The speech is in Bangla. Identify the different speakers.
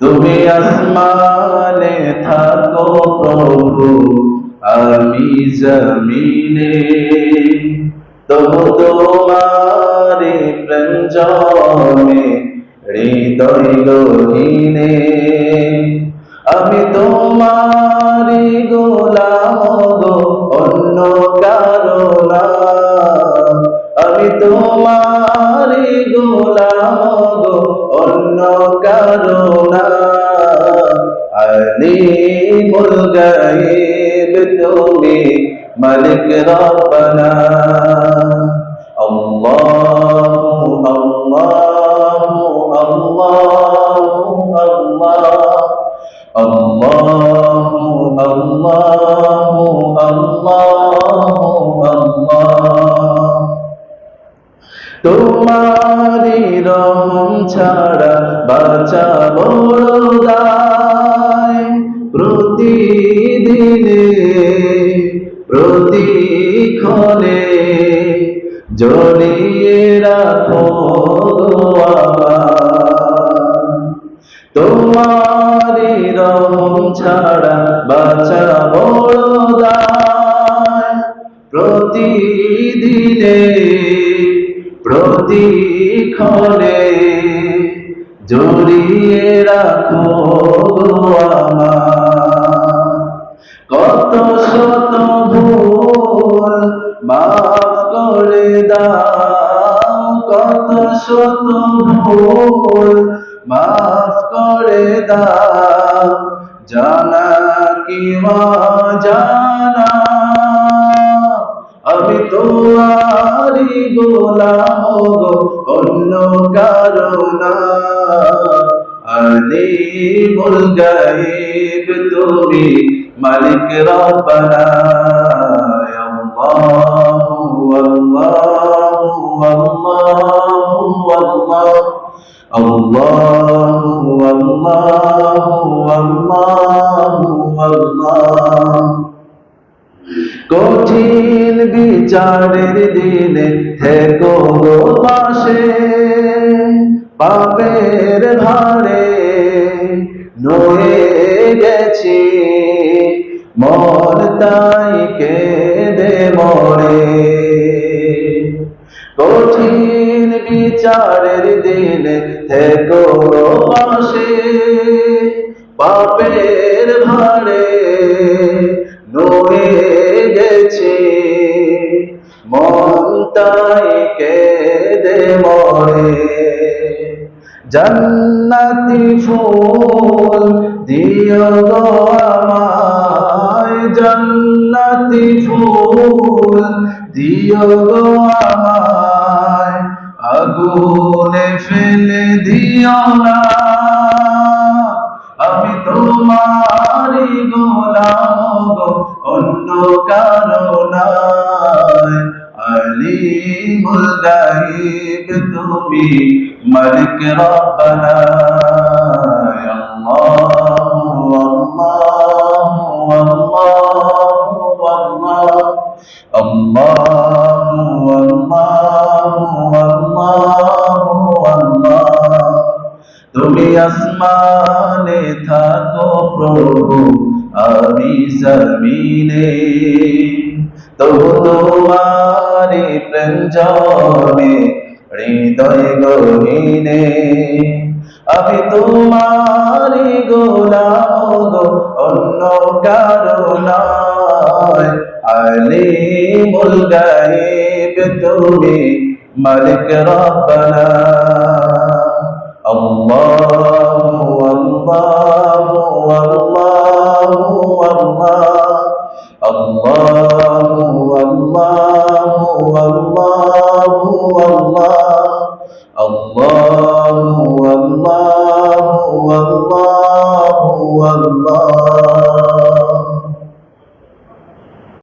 Speaker 1: তুমি আসমানে থাকো প্রভু, আমি জমিনে, তবু তোমারি প্রেম জমে হৃদয় গহীনে। আমি তোমারি গোলাম গো, অন্য কারো না। আমি তোমারি গোলাম গো, অন্য কারো না। আলিমুল গায়ব তুমি, মালিক রব্বানা। আল্লাহু আল্লাহু আল্লাহু আল্লাহ, আল্লাহু আল্লাহু আল্লাহু আল্লাহ। তোমারি রহম ছাড়া বাঁচা বড় দায়, প্রতিদিনে প্রতিক্ষণে জড়িয়ে রাখো গো আমায়। তোমারি রহম ছাড়া বাঁচা বড় দায়, প্রতিদিনে প্রতিক্ষণে জড়িয়ে রাখো গো আমায়। কত শত ভুল মাফ করে দাও, কত শত ভুল মাফ করে দাও, জানা কি অজানা। আমি তোমারি গোলাম গো, অন্য কারো না। আলিমুল গায়ব তুমি, মালিক রব্বানা। আল্লাহু আল্লাহু আল্লাহু আল্লাহ, আল্লাহু আল্লাহু আল্লাহু আল্লাহ। কঠিন বিচারের দিনে থেকো গো পাশে, পাপের ভারে নয়ে গেছি, মন তাই কেঁদে মরে। কঠিন বিচারের দিনে থেকো গো পাশে, পাপের ভারে নয়ে গেছি, মন তাই কেঁদে মরে। জান্নাতি ফুল দিও গো আমায়, জান্নাতি ফুল দিও গো আমায়, আগুনে ফেলে দিও না। আমি তোমারি গোলাম গো, অন্য কারো না। আলিমুল গায়ব তুমি, মালিক রব্বানা। আল্লাহু আল্লাহু আল্লাহু আল্লাহ, আল্লাহু আল্লাহু আল্লাহু আল্লাহ। তুমি আসমানে থাকো প্রভু, আমি জমিনে, তবু তোমারি প্রেম জমে হৃদয় গহীনে। আমি তোমারি গোলাম গো, অন্য কারো নয়। আলিমুল গায়ব তুমি, মালিক রব্বানা। আল্লাহু আল্লাহু আল্লাহু আল্লাহ, আল্লাহু আল্লাহু আল্লাহু আল্লাহ, আল্লাহ।